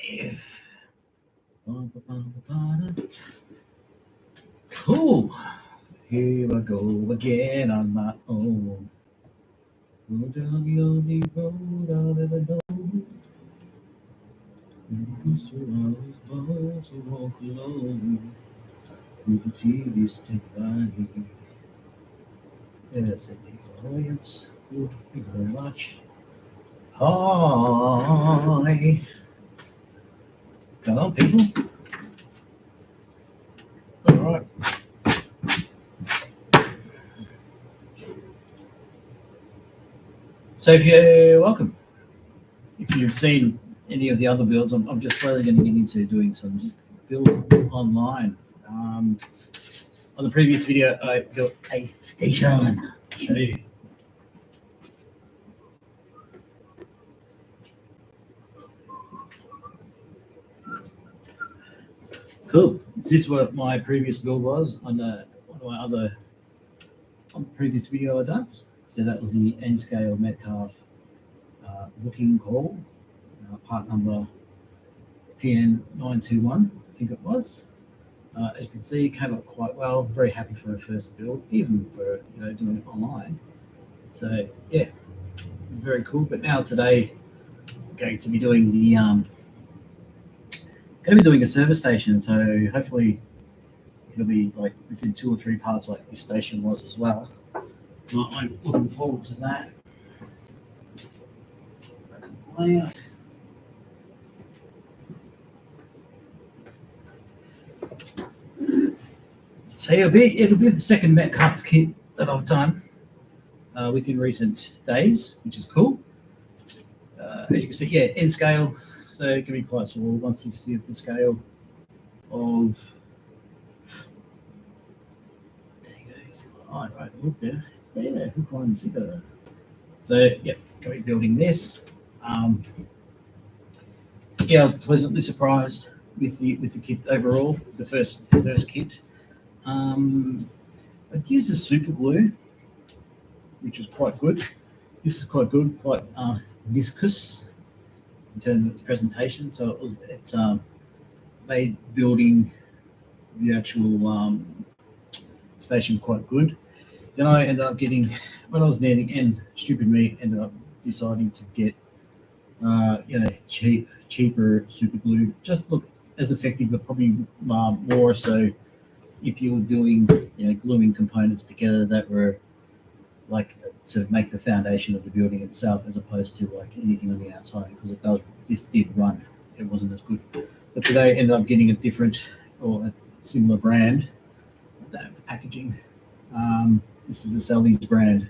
life. Cool. Here I go again on my own. Go down the only road I'll ever know. Used to always want to walk alone. You can see this dead body. Yes, I think audience would be very much. Hi. Come on, people. All right. So if you're welcome. If you've seen any of the other builds, I'm just slowly going to get into doing some build online. On the previous video, I built a station. I'll show you. Cool. This is what my previous build was on one of my other on the previous video I done. So that was the N scale Metcalfe looking call, part number PN181, I think it was. As you can see, it came up quite well. Very happy for a first build, even for doing it online. So yeah, very cool. But now today, I'm going to be doing the a service station. So hopefully it'll be like within 2 or 3 parts, like this station was as well. So I'm looking forward to that. So it'll be the second Metcalfe kit that I've done within recent days, which is cool. As you can see, yeah, N scale, so it can be quite small, 1/60th the scale of. There you go. Oh, right, look there. Yeah, hook, line, and sinker. So yeah, going to be building this. Yeah, I was pleasantly surprised with the kit overall. The first kit. I'd used a super glue, which was quite good. This is quite good, quite viscous in terms of its presentation. So it's made building the actual station quite good. Then I ended up getting, when I was needing, and stupid me, ended up deciding to get cheaper super glue. Just look as effective, but probably more so if you were doing gluing components together that were like to make the foundation of the building itself, as opposed to like anything on the outside, because this did run. It wasn't as good. But today I ended up getting a different or a similar brand. I don't have the packaging. This is a Sally's brand,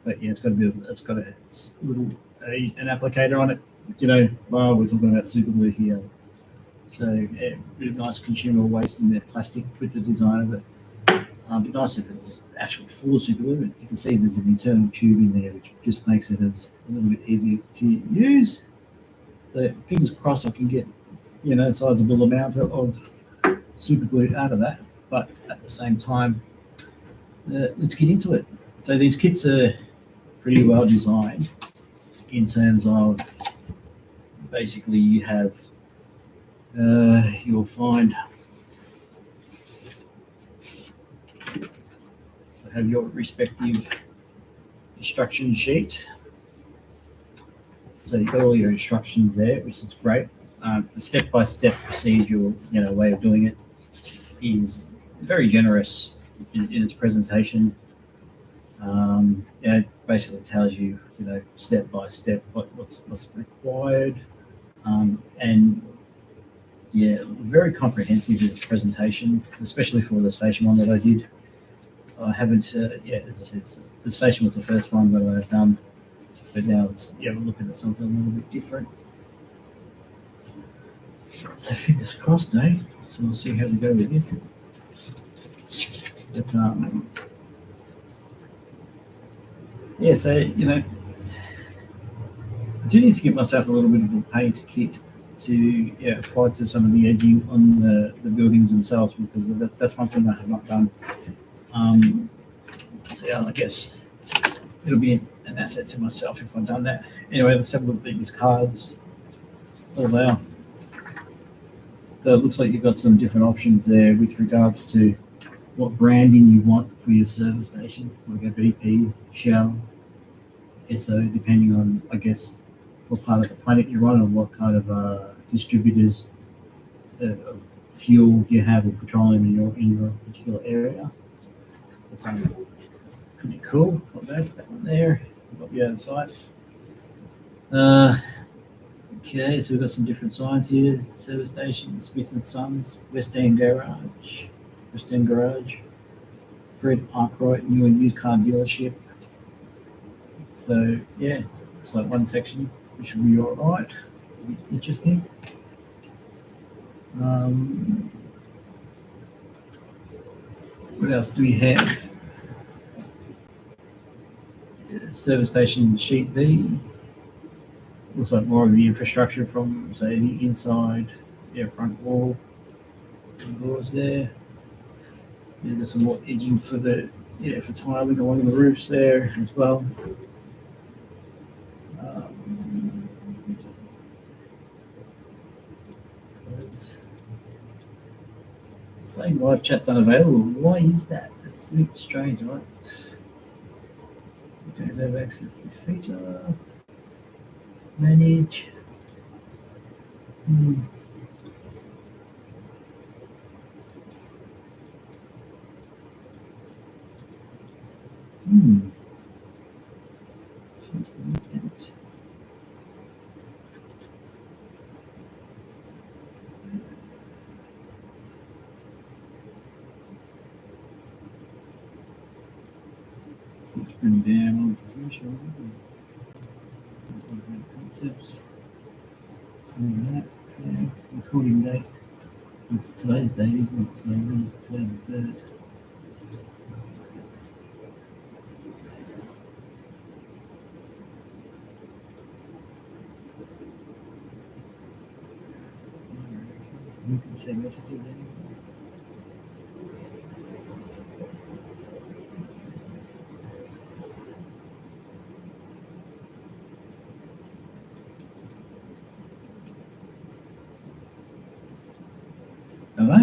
but yeah, it's got a little an applicator on it. We're talking about super glue here. So yeah, bit of nice consumer waste in their plastic with the design of it. It'd be nice if it was actually full of super glue. You can see there's an internal tube in there, which just makes it as a little bit easier to use. So fingers crossed I can get a sizable amount of super glue out of that. But at the same time, let's get into it. So these kits are pretty well designed in terms of basically you have you'll find have your respective instruction sheet. So you've got all your instructions there, which is great. The step-by-step procedural way of doing it is very generous in its presentation. It basically tells you step by step what's required, and yeah, very comprehensive in its presentation, especially for the station one that I did. I haven't, as I said, the station was the first one that I've done, but now we're looking at something a little bit different. So fingers crossed, eh? So we'll see how we go with it. But yeah, so I do need to give myself a little bit of a paint kit to apply to some of the edging on the buildings themselves, because that's one thing I have not done. So yeah, I guess it'll be an asset to myself if I've done that. Anyway, let's have a look at these cards. Oh wow. So it looks like you've got some different options there with regards to what branding you want for your service station, like a BP, Shell, SO, depending on, I guess, what part of the planet you're on and what kind of distributors of fuel you have or petroleum in your particular area. That's pretty cool. It's not bad. That one there. Got you out of sight. Okay, so we've got some different signs here. Service station, Smith and Sons, West End Garage, Fred Arkwright, new and used car dealership. So yeah, it's like one section, which will be all right. Interesting. What else do we have? Service station sheet B. Looks like more of the infrastructure from, say, the inside, front wall, doors there. Yeah, there's some more edging for for tiling along the roofs there as well. Saying live chat's unavailable. Why is that? That's a bit strange, right? We don't have access to this feature. Manage. Hmm. Let's bring down concepts. That. Recording date. It's today's date, isn't it? So today's the 3rd. You can send messages anyway. Hello?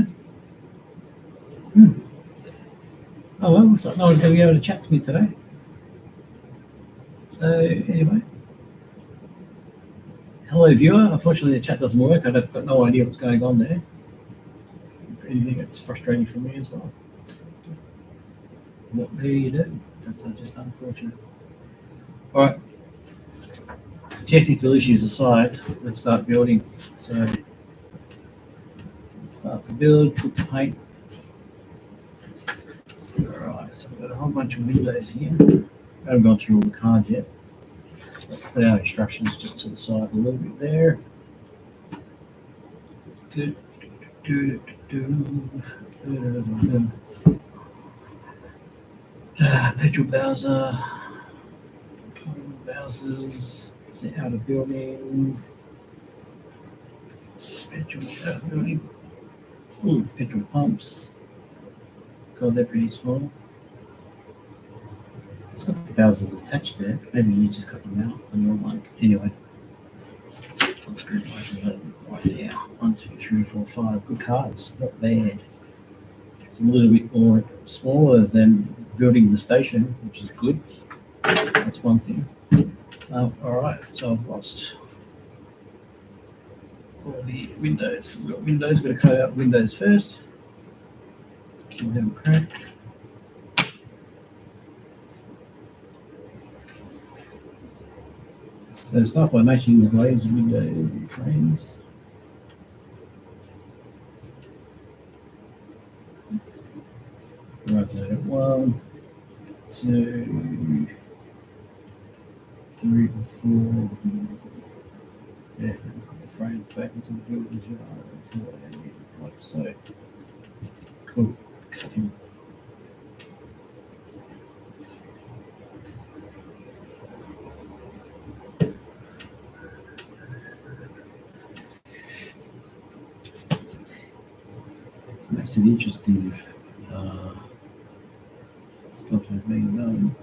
Oh well, looks like no one's going to be able to chat to me today. So anyway. Hello viewer, unfortunately the chat doesn't work. I've got no idea what's going on there. If anything, it's frustrating for me as well. What do you do? That's just unfortunate. Alright. Technical issues aside, let's start building. So let's start to build, put the paint. Alright, so we've got a whole bunch of windows here. I haven't gone through all the cards yet. Let's put our instructions just to the side a little bit there. Petrol Bowser. Bowser's out of building. Petrol out of building. Ooh, petrol pumps. God, they're pretty small. It's got the Bowsers attached there. Maybe you just cut them out on your one. Anyway. Let's screw right now. 1, 2, 3, 4, 5. Good cards. Not bad. It's a little bit more smaller than building the station, which is good. That's one thing. All right, so I've lost all the windows. We've got windows. We're going to cut out windows first. Let's give them a crack. So start by matching the glazed window frames. Right, so 1, 2, 3, 4. Yeah, put the frame back into the building yard. That's what I need. Like so. Cool. Cutting. Makes it interesting if stuff has been done.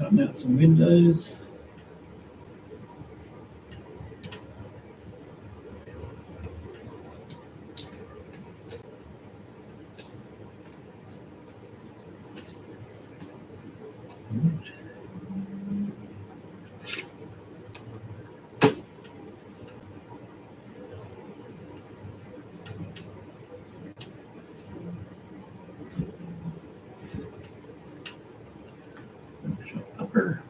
cutting out some windows. Upper.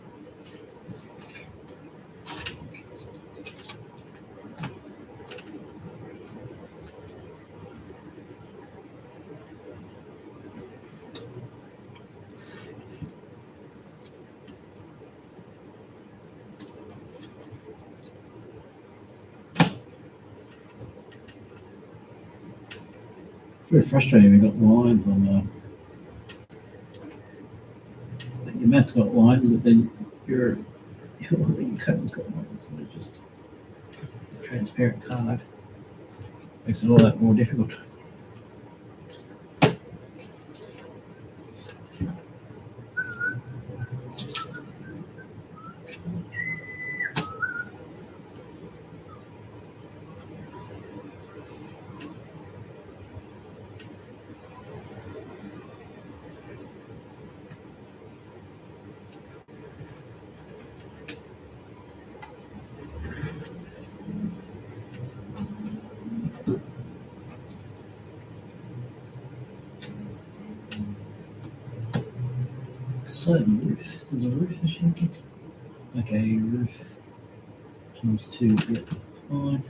Very frustrating. We got lines on your mat's got lines, but then your coat's got lines. So it's just a transparent card makes it all that more difficult. So the roof, there's a roof I should get. Okay, roof times 2, yep, fine.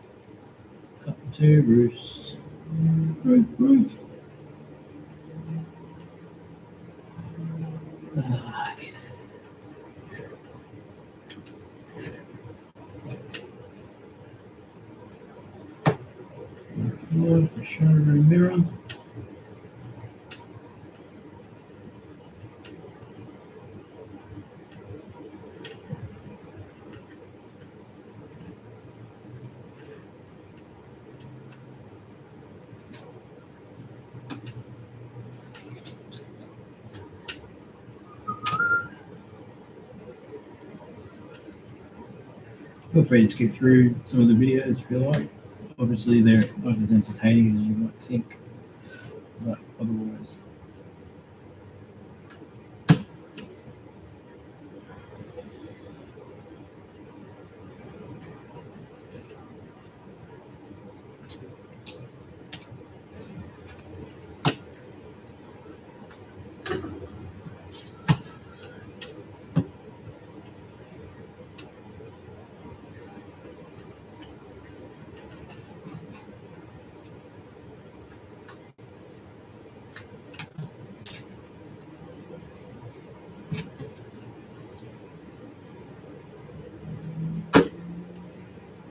Cut 2 roofs. Roof. Okay. Floor for showroom mirror. Feel free to skip through some of the videos if you like. Obviously, they're not as entertaining as you might think, but otherwise.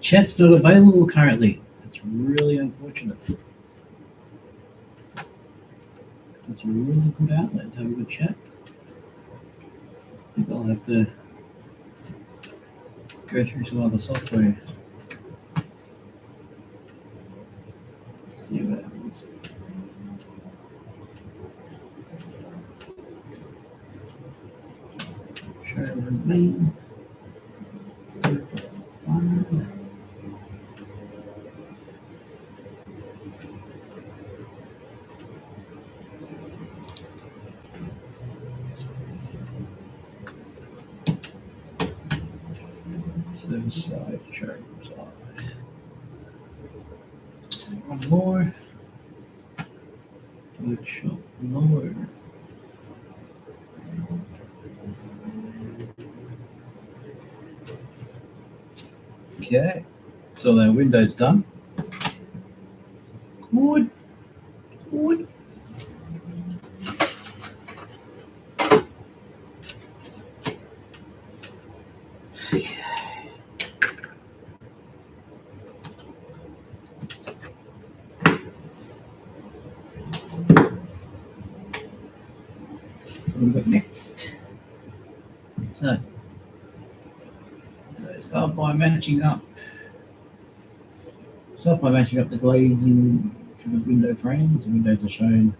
Chat's not available currently. It's really unfortunate. It's a really good outlet to have a good chat. I think I'll have to go through some other software. See what happens. Showroom main. Service side, showroom side. One more. Workshop lower. Okay, so the window's done. Good. What have we got next? So start by matching up the glazing to the window frames. The windows are shown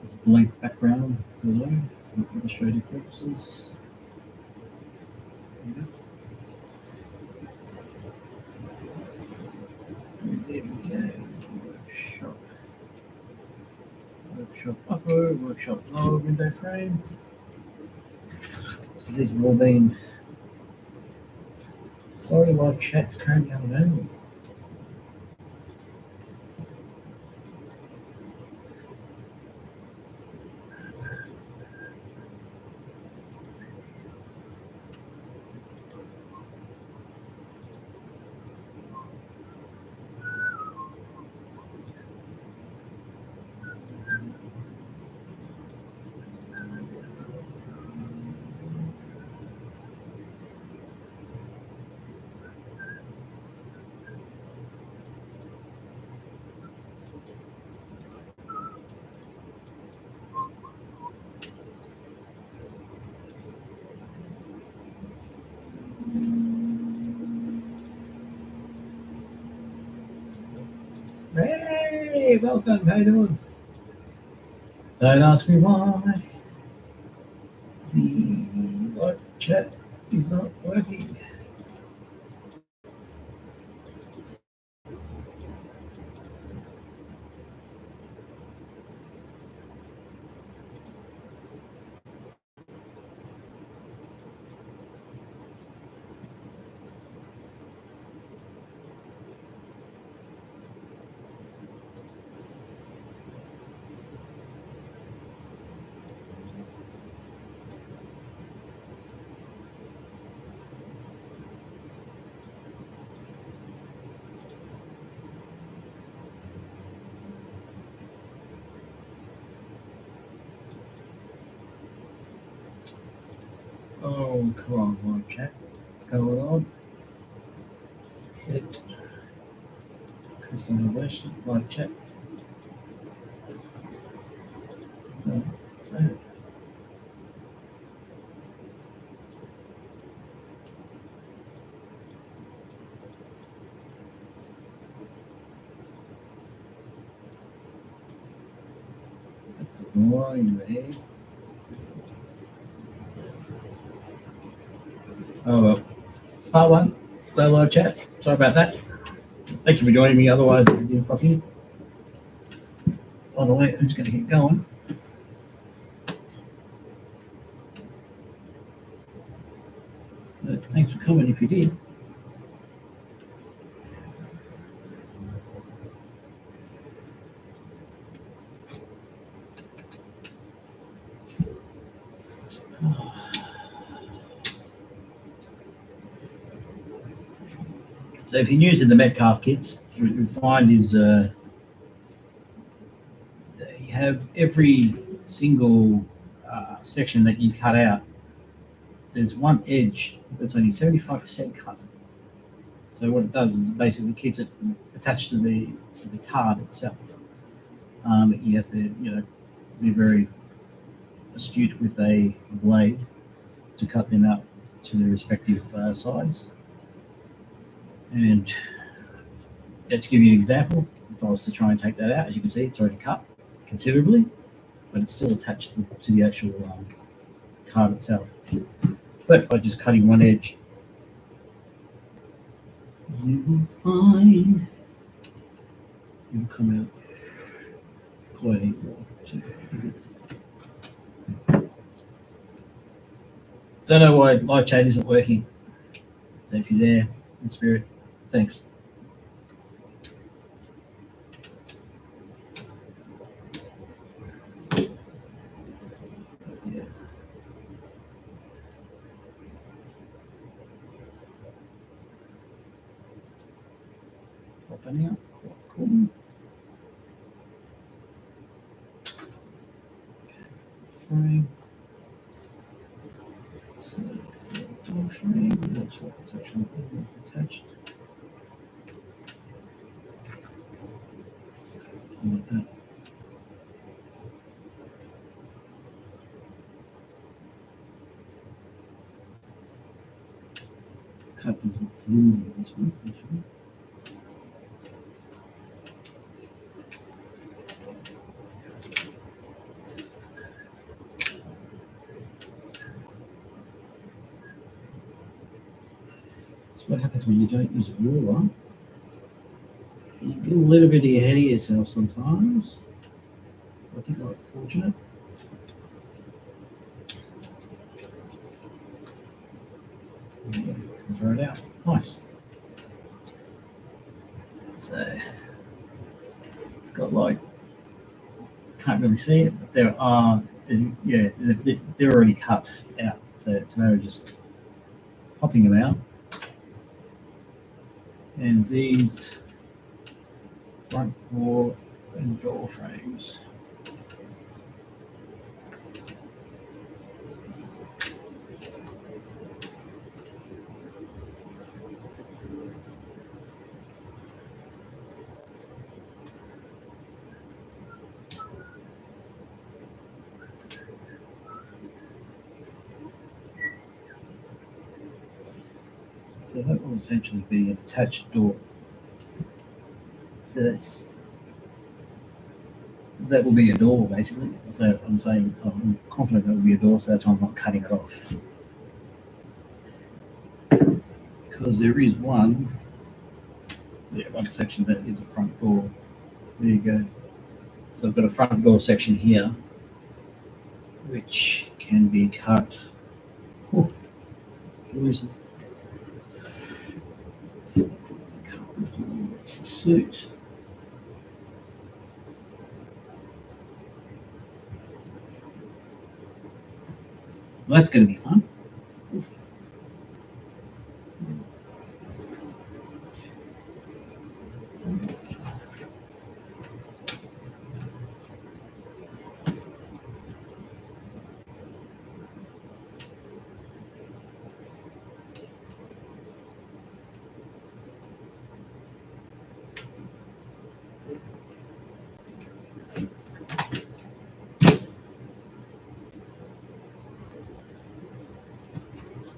as a blank background below for illustrative purposes. workshop lower window frame. So these have all been. Sorry, live chat's currently unavailable. Hey, welcome. How you doing? Don't ask me why the live chat is not working. Oh, come on, live chat. Going on. Hit customization, live chat. No, so that's annoying, man. Oh well. Part one, no live chat. Sorry about that. Thank you for joining me. Otherwise, it would be fucking. By the way, who's going to get going? Thanks for coming if you did. So if you're using the Metcalfe kits, what you find is you have every single section that you cut out. There's one edge that's only 75% cut. So what it does is it basically keeps it attached to the card itself. You have to be very astute with a blade to cut them out to their respective sides. And let's give you an example. If I was to try and take that out, as you can see, it's already cut considerably, but it's still attached to the actual card itself. But by just cutting one edge, you will find it will come out quite equal. Don't know why live chat isn't working. So if you're there in spirit, thanks. Yeah. Popping out. Cool. Frame. So, frame. Looks like it's actually attached. Like that. Cut these blues in this one, actually. That's what happens when you don't use a ruler. You get a little bit ahead of yourself sometimes. I think I'm fortunate. throw it out. Nice. So it's got like, can't really see it, but there are, yeah, they're already cut out. So it's a matter of just popping them out. And these front door and door frames. So that will essentially be an attached door. So that will be a door basically. So I'm saying I'm confident that will be a door, so that's why I'm not cutting it off. Because there is one section that is a front door. There you go. So I've got a front door section here, which can be cut. Oh, loses. Suit. Well, that's going to be fun.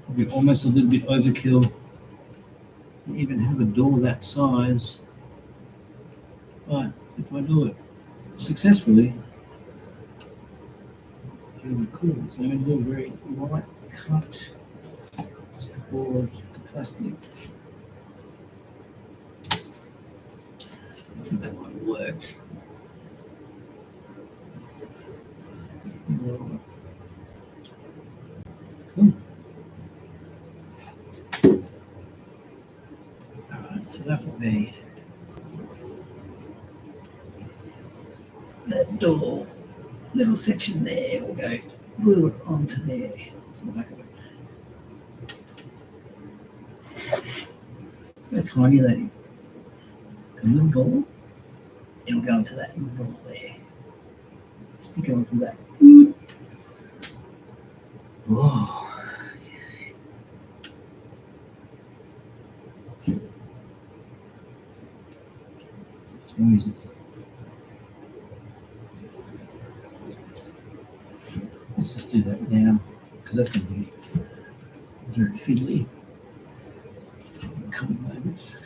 Probably almost a little bit overkill to even have a door that size. But if I do it successfully, it'll be cool. So I'm going to do a very light cut. Just the board, the plastic. I think that might work. Cool. Alright, so that will be that door, little section there. We'll go glue it onto there. That's the back of it. How tiny that is. A little door. It'll go into that little door there. Stick it onto that. Whoa. Noises. Let's just do that now, because that's going to be very fiddly in a couple of moments.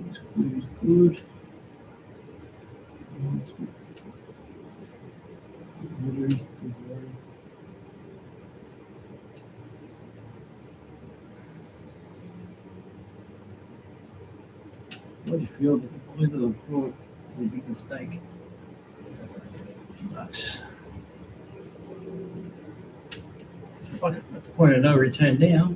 This glue is good. I feel that the point of the board is a big mistake. But if I'm at the point of no return now,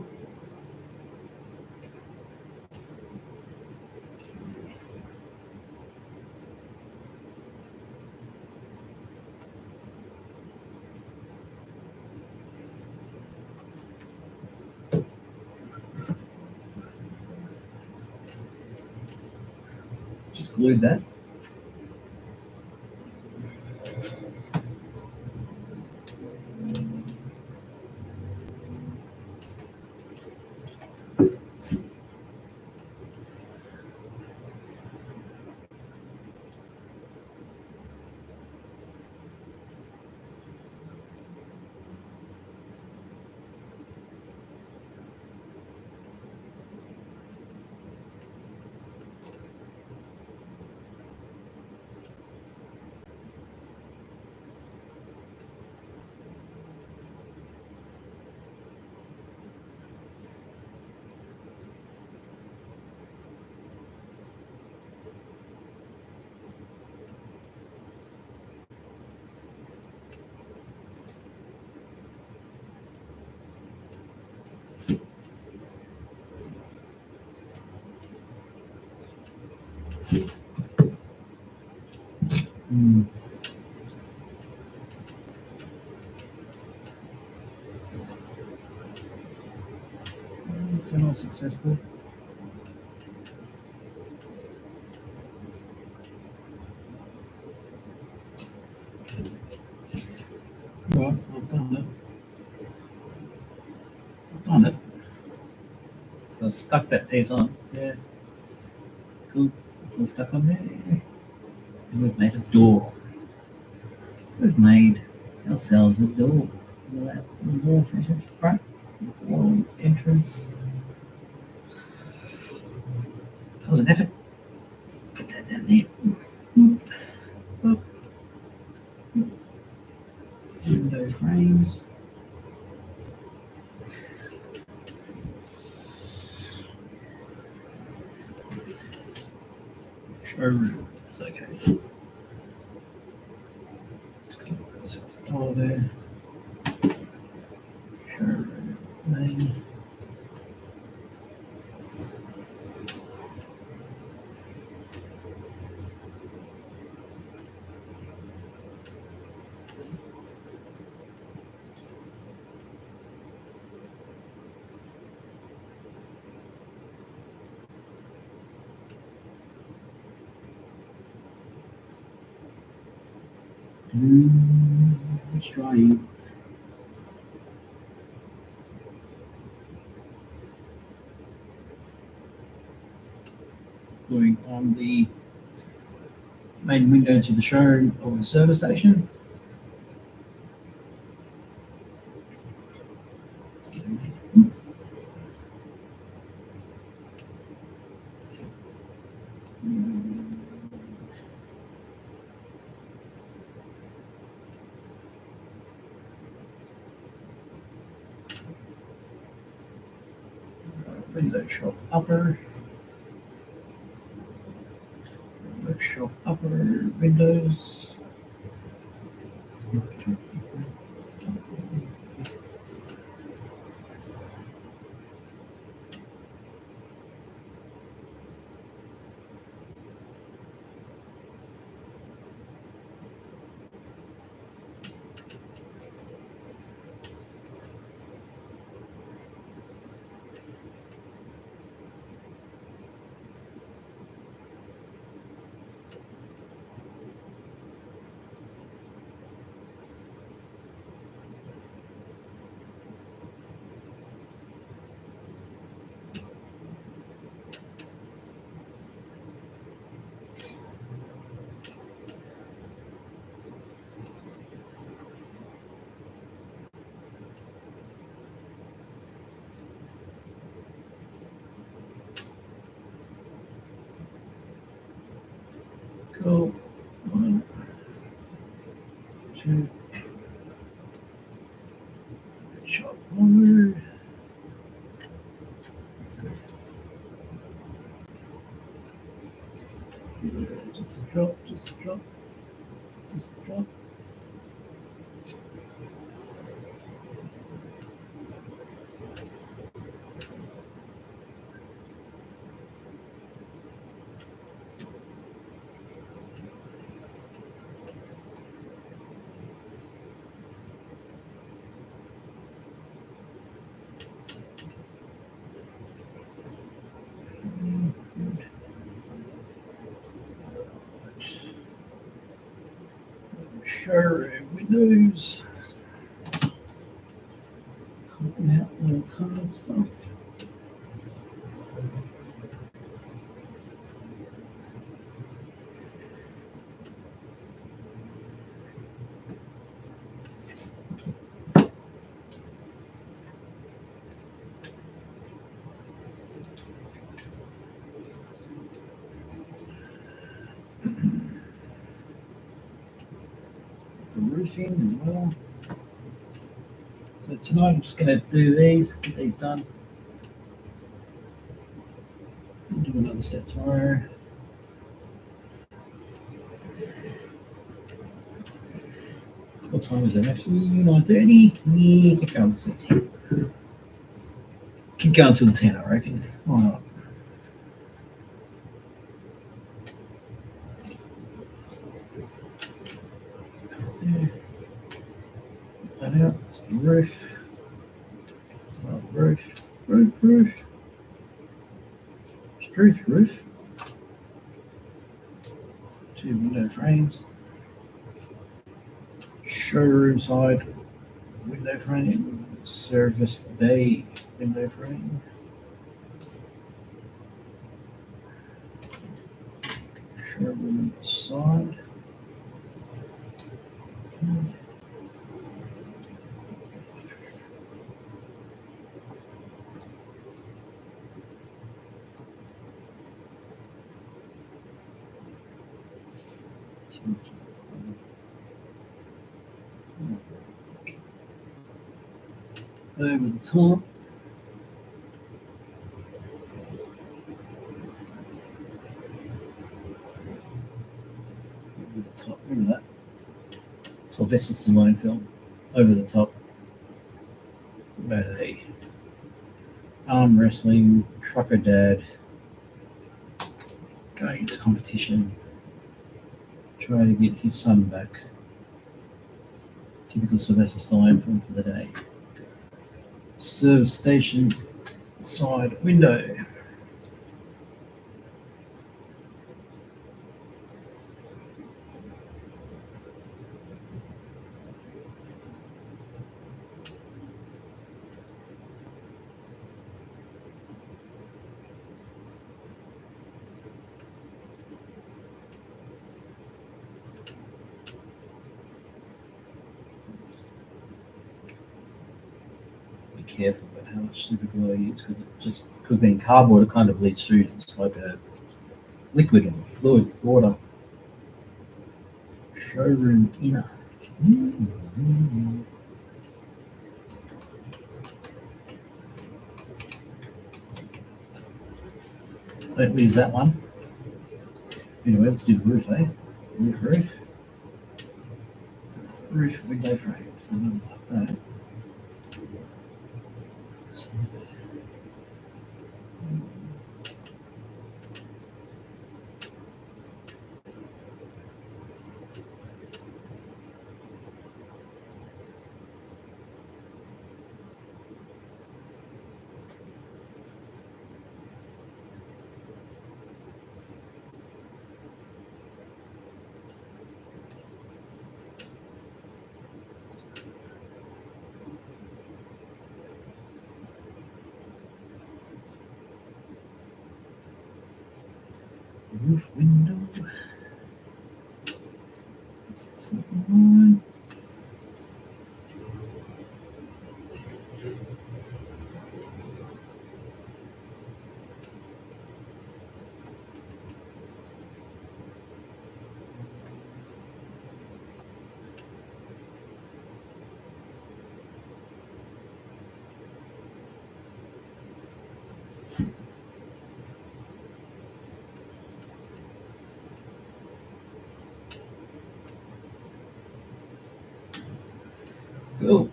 just glued that. It's not successful. Right, I've done it. I've done it. So I stuck that piece on. Yeah. Cool. It's all stuck on there. And we've made a door. We've made ourselves a door. Look at that. The door faces the front. Wall entrance. That was an effort. Put that down there. Window frames. Showroom. It's okay. So it's all there. Showroom. Main. It's drying. Going on the main window to the showroom of the service station. Window shop upper. Window shop upper windows. Cool. 1, 2. Shop onward. Just a drop, just a drop, just a drop. Showroom windows. Cutting out all card stuff. The roofing as well. So tonight I'm just going to do these, get these done. And do another step tomorrow. What time is it actually? 9:30? Yeah, keep going till 10. Keep going till 10, I reckon. Why not? that out. It's the roof. It's another roof. Roof. Truth roof. 2 window frames. Showroom side window frame. Service bay window frame. Showroom side. Over the top. Over the top. Remember that? Sylvester Stallone film. Over the top. About a arm wrestling trucker dad going into competition, trying to get his son back. Typical Sylvester Stallone film for the day. Service station side window. Be careful about how much super glue I use because being cardboard, it kind of leads through. It's like a liquid or fluid water. Showroom inner. Don't lose that one. Anyway, let's do the roof, eh? Roof. Roof window frame. Something like that. Roof window. That's the second one. Cool.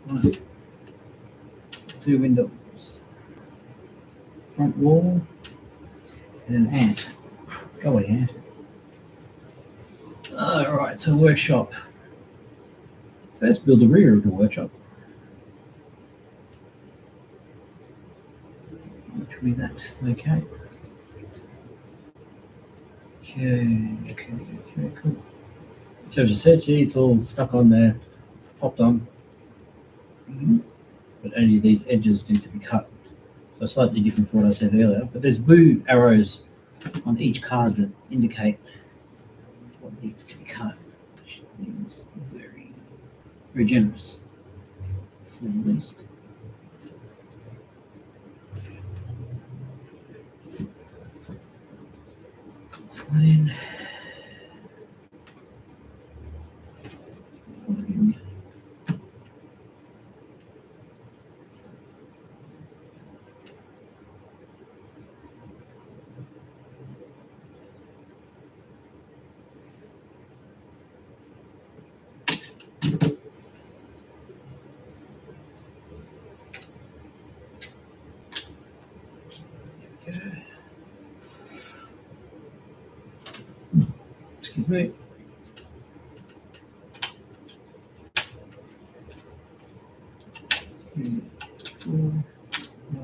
Nice. 2 windows. Front wall. And an ant. Go away, ant. Alright, so workshop. First build the rear of the workshop. Which will be that. Okay. Okay, cool. So as you said, see, it's all stuck on there, popped on. But only these edges need to be cut. So slightly different from what I said earlier. But there's blue arrows on each card that indicate what needs to be cut, which is very, very generous, to say the least. One in. One in. Excuse me. 3, 4,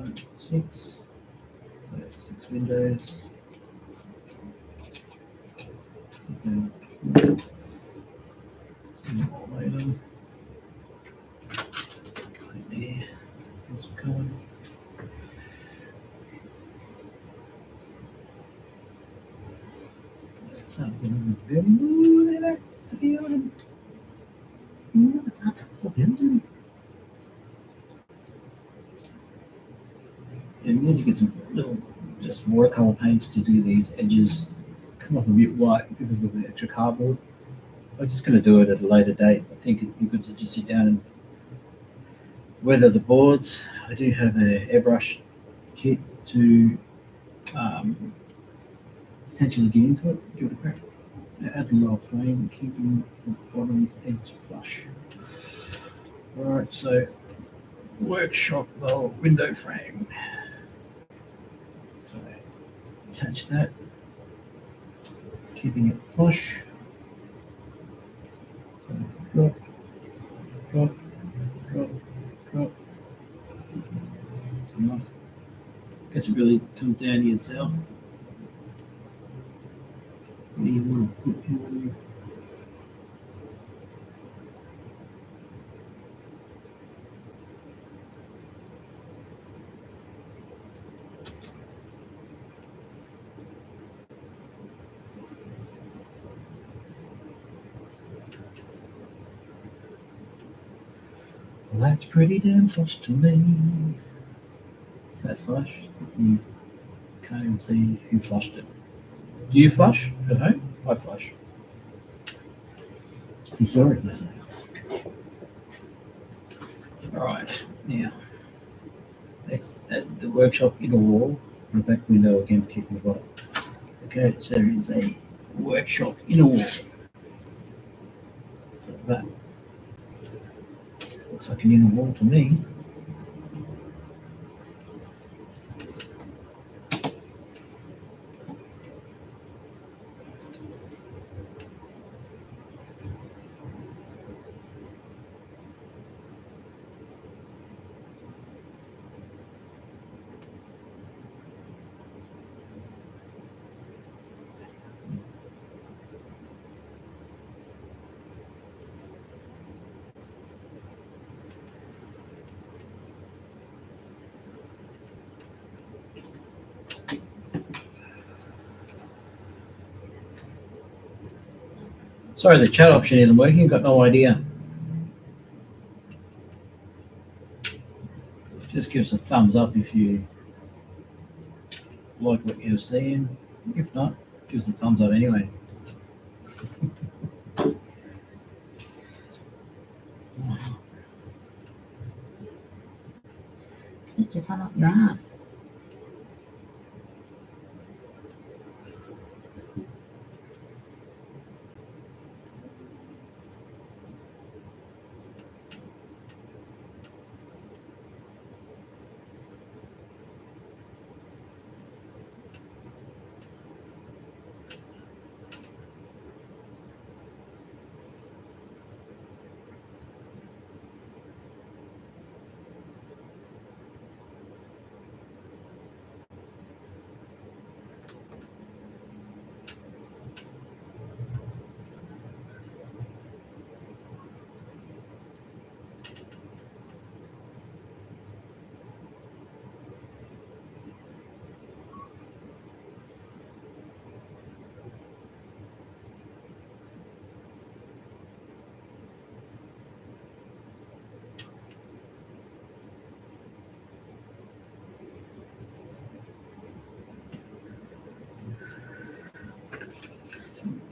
5, 6. 6 windows. And item. There. There's some color. Something very good at to be on. That's a building. And we need to get some little, just watercolor paints to do these edges come up a bit white because of the extra cardboard. I'm just going to do it at a later date. I think it'd be good to just sit down and weather the boards. I do have an airbrush kit to potentially get into it, give it a crack. Add the lower frame, keeping the bottom's edge flush. Alright, so workshop lower window frame. So attach that, keeping it flush. So drop, drop, drop, drop. So not, I guess it really comes down to yourself. What do you want to put in? Well, that's pretty damn flush to me. Is that flush? You can't even see who flushed it. Do you flush at home? I flush. I'm sorry, listen. Alright, now, next, at the workshop inner wall, the back window again, keeping the bottom. Okay, so there is a workshop inner wall. So that looks like an inner wall to me. Sorry, the chat option isn't working. Got no idea. Just give us a thumbs up if you like what you're seeing. If not, give us a thumbs up anyway. Stick your thumb up your ass.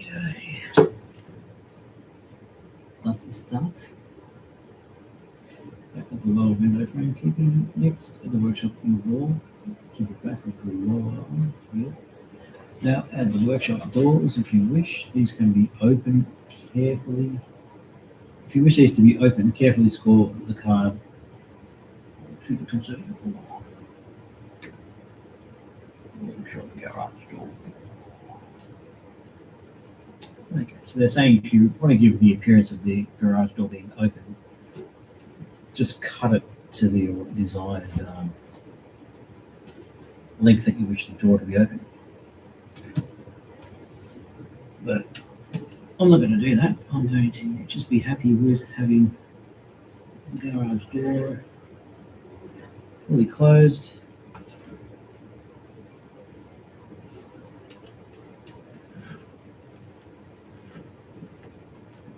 Okay. Does this start? Back of the lower window frame, keeping next at the workshop in the wall to the back of the lower wheel. Now add the workshop doors if you wish. These can be opened carefully. If you wish these to be open, carefully score the card to the conservative wall. Workshop garage door. Okay, so they're saying if you want to give the appearance of the garage door being open, just cut it to the desired length that you wish the door to be open. But I'm not going to do that. I'm going to just be happy with having the garage door fully closed.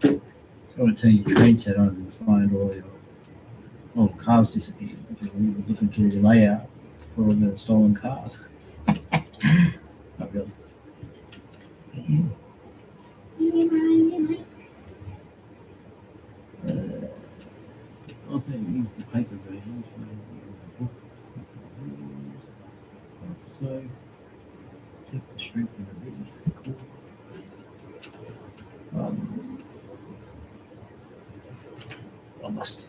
So I want to turn your train set on and find all your old cars disappeared because we were looking through the layout for all the stolen cars. Not really. Yeah. Also use the paper versions for the book. So take the strength of the read. Almost.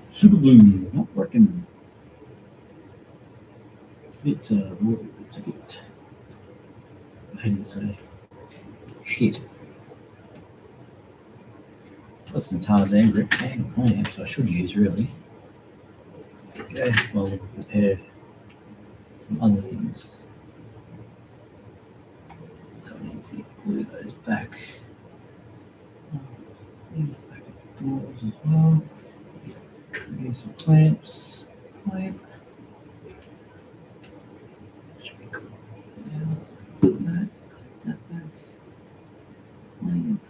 Super glue not working. It's a bit, it's a bit, how do you say, shit. Got some Tarzan grip and clamps I should use really. Okay, well, we'll prepare some other things. So I need to glue those back. These back doors as well. Use some clamps. Clamp. Should be clean. Yeah. That back. Clamp.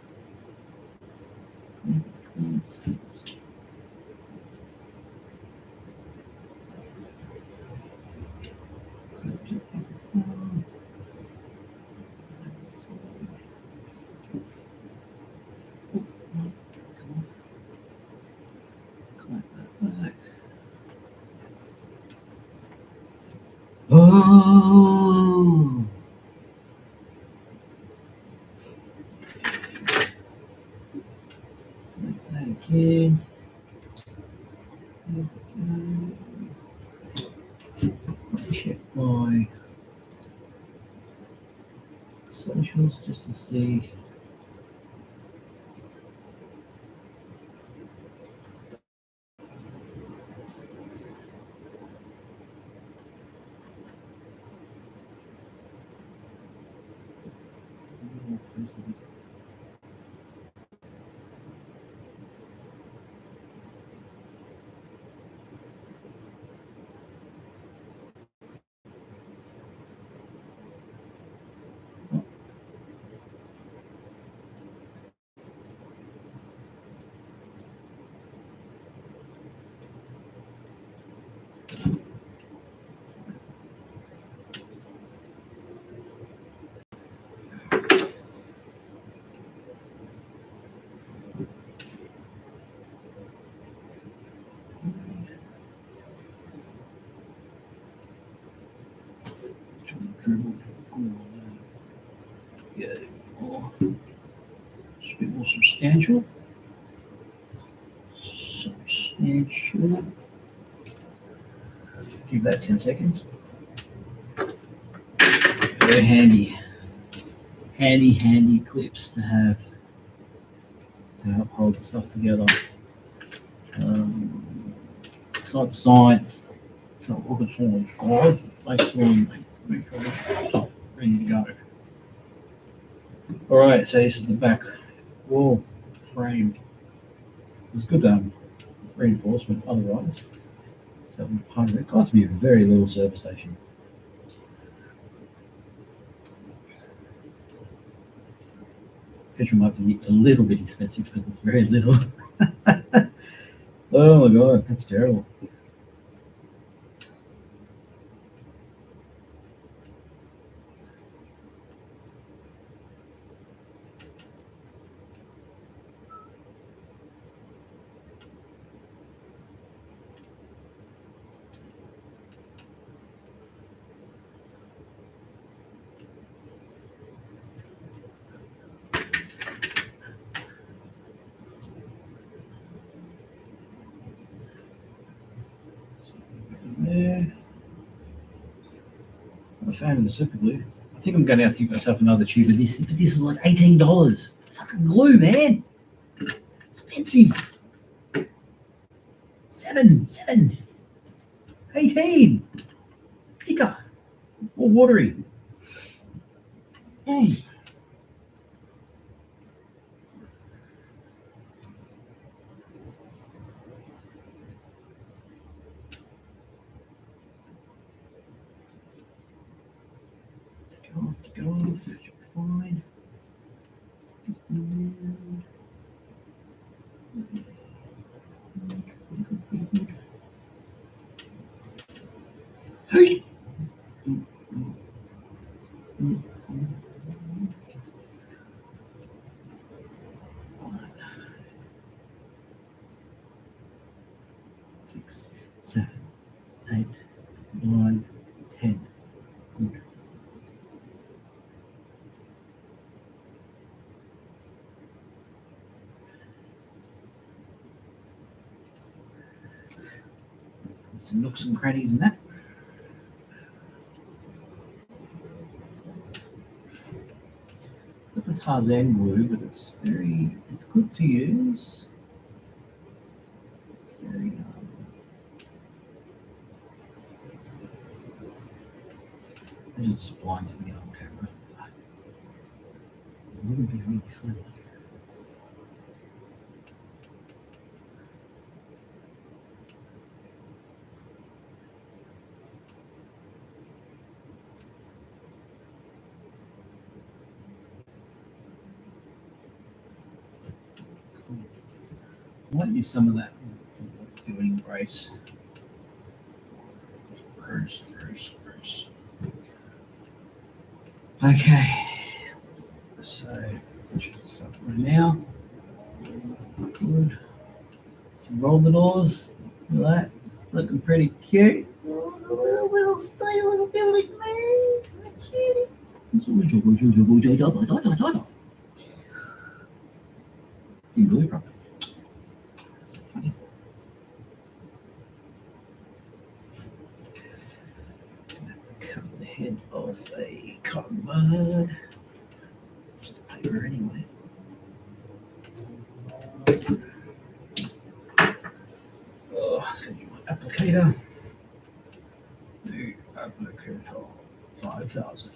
Clamp. Clamps. Clamp that back. Oh! Like that again. Check my socials just to see. Dribble. Yeah, it's a bit more substantial. Substantial. Give that 10 seconds. Very handy. Handy clips to have to help hold the stuff together. It's not science. It's not rocket science, guys. Make sure you make sure you have stuff ready to go. All right, so this is the back wall frame. It's good reinforcement otherwise. So part of it cost me a very little service station. Petrol might be a little bit expensive because it's very little. Oh my god, that's terrible. a fan of the super glue. I think I'm going to have to get myself another tube of this. But this is like $18. Fucking glue, man. Expensive. 7, 18. Thicker. More watery. Mm. Go off. Fine. Hey. 6, 7, 8, 9, 10. Good. Some nooks and crannies in that. Got this Tarzan glue, but it's good to use. It's very it's just blinding me on camera. It wouldn't be really funny. I might use some of that for doing brace. Brace. Okay. So, stop right now. Good. So roll the doors. Look at that. Looking pretty cute. Oh, the little style little building, man. Isn't that cute? Didn't believe it. Funny. Have to cut the head of a cotton bud. Just paper anyway. Oh, it's going to be my applicator. The applicator 5000.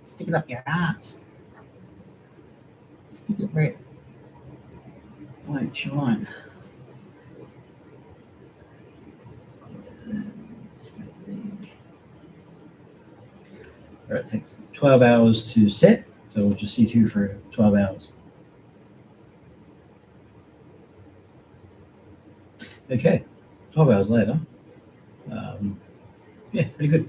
Stick it up your ass. Stick it right. Wait, shine. It takes 12 hours to set, so we'll just see through for 12 hours. Okay, 12 hours later. Yeah, pretty good.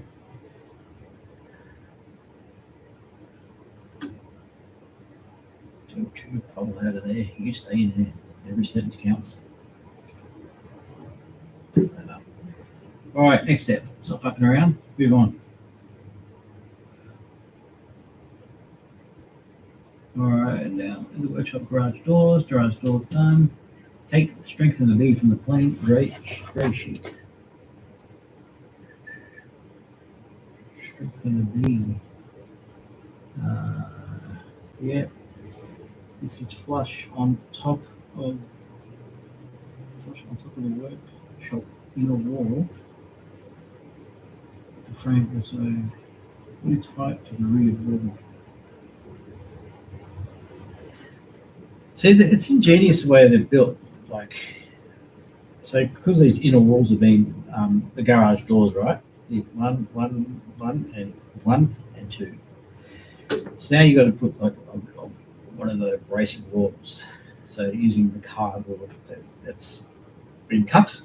Don't you bubble out of there. You stay in there. Every sentence counts. All right, next step. Stop fucking around. Move on. All right, now in the workshop garage doors done. Strengthen the bead from the plain gray sheet. Strengthen the bead. Yeah. This is flush on top of the workshop inner wall. The frame also really tight to the rear wall. See, it's ingenious the way they're built. Like, so because these inner walls have been the garage doors, right? The one and two. So now you've got to put like one of the bracing walls. So using the cardboard that's been cut,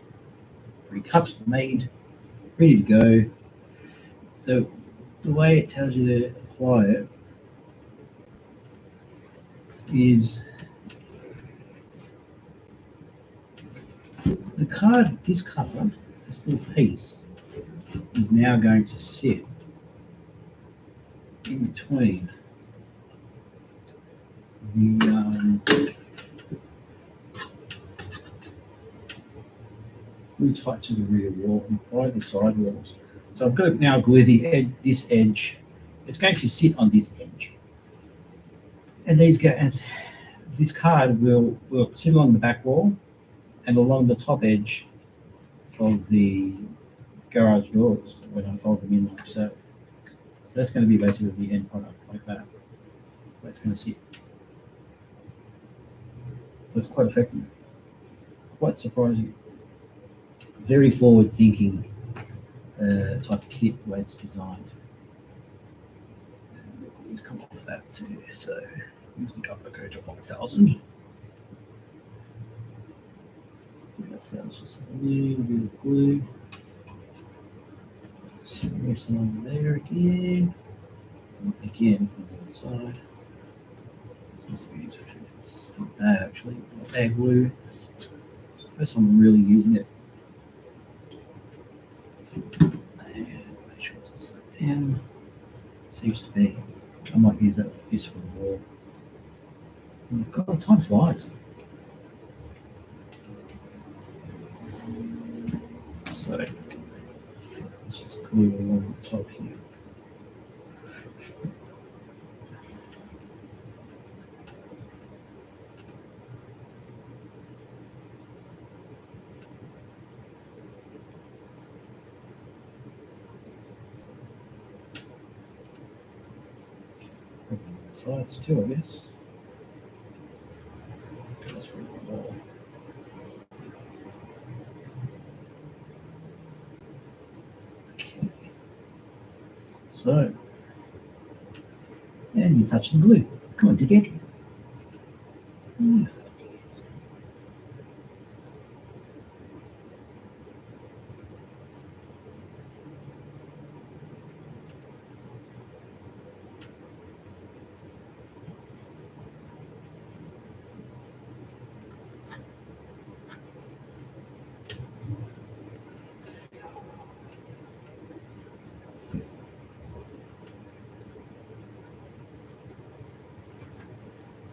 made, ready to go. So the way it tells you to apply it is this cover, this little piece, is now going to sit in between glue tight to the rear wall and follow the side walls. So I've got to now glue this edge. It's going to sit on this edge. And this card will sit along the back wall and along the top edge of the garage doors when I fold them in like so. So that's going to be basically the end product like that. That's going to sit. So it's quite effective. Quite surprising. Very forward thinking type of kit the way it's designed. And the glue's come off that too. So use the upper coat of 5000. That's just a little bit of glue. Smear some over there again. Again on the other side. It's not bad actually. Add glue. First time I'm really using it. And make sure it's all set down. Seems to be. I might use that for the wall. God, time flies. So let's just glue along the top here. Sides too, I guess. That's pretty cool. Okay. So, and you touch the glue. Come on, dickhead.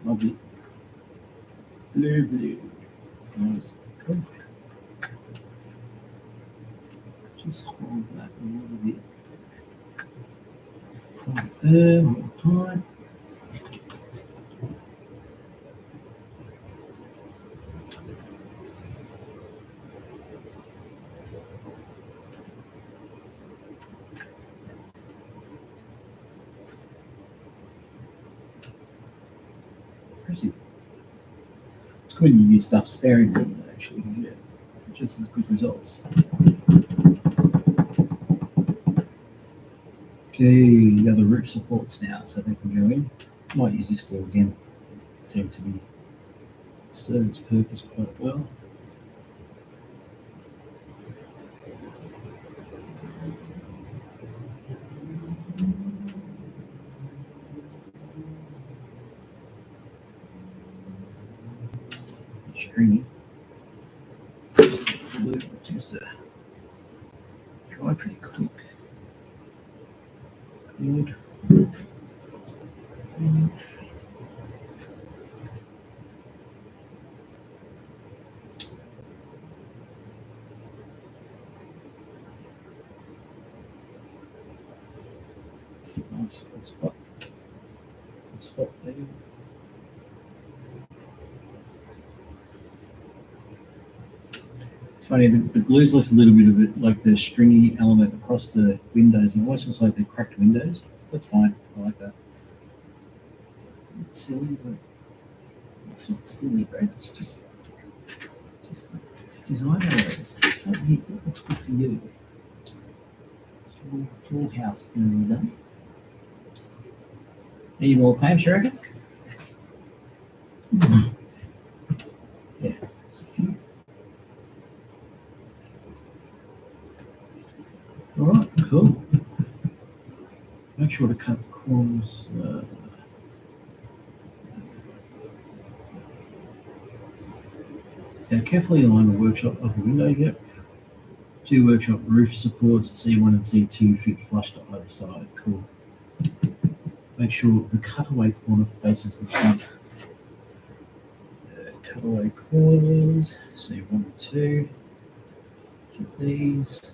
Lovely. Blue. Nice. Cool. Just hold that a little bit. Hold it there, hold tight. Impressive. It's good when you use stuff sparingly, actually, you get just as good results. Okay, the other roof supports now, so they can go in. Might use this glue again. Seem to be served its purpose quite well. Stringy. Glue seems to dry pretty quick. Good. Nice spot. Spot there. It's funny, the glue's left a little bit of it, like the stringy element across the windows, and it almost looks like they're cracked windows. That's fine. I like that. It's silly, but it's not silly, bro. It's just design errors. What looks good for you? It's your house in the day. Any more claims, you reckon? Yeah, it's a few. All right, cool. Make sure to cut the corners. Now carefully align the workshop of the window. Yep. 2 workshop roof supports, C1 and C2 fit flush to either side. Cool. Make sure the cutaway corner faces the front. Cutaway corners, C1 and 2. Of these.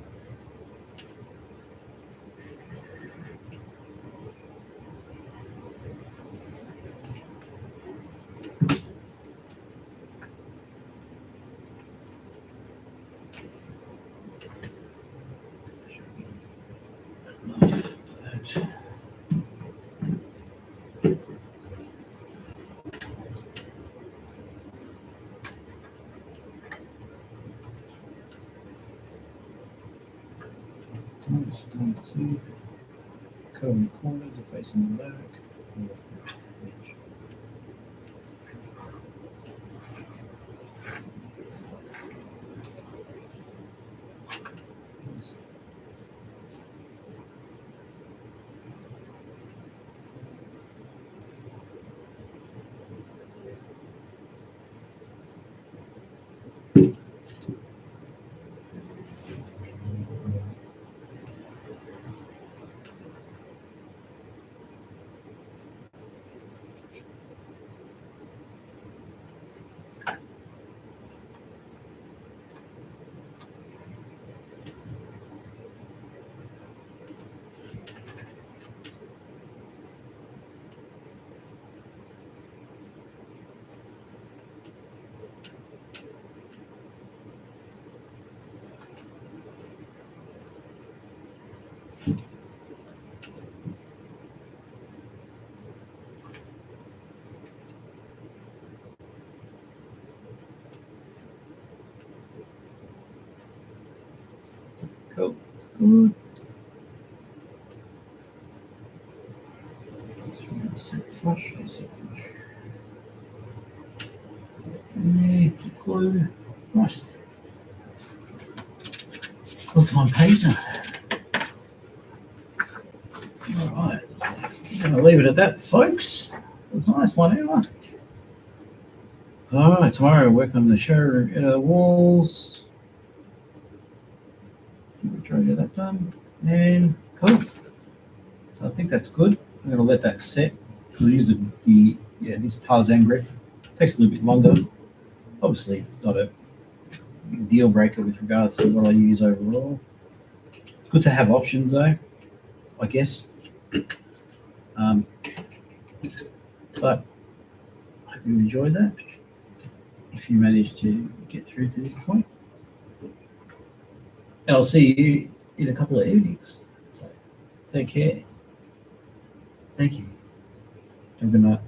Covering the corners are facing the back. Cool. Good. Set flush. Set flush. And glue. Nice. What's my page now? All right. I'm gonna leave it at that, folks. That's a nice 1 hour. All right. Tomorrow I'll work on the show walls. Try to get that done. And cool. So I think that's good. I'm going to let that set. We'll use this Tarzan grip. It takes a little bit longer. Obviously, it's not a big deal breaker with regards to what I use overall. Good to have options though, I guess. But I hope you enjoyed that. If you managed to get through to this point. And I'll see you in a couple of evenings. So take care. Thank you. Have a good night.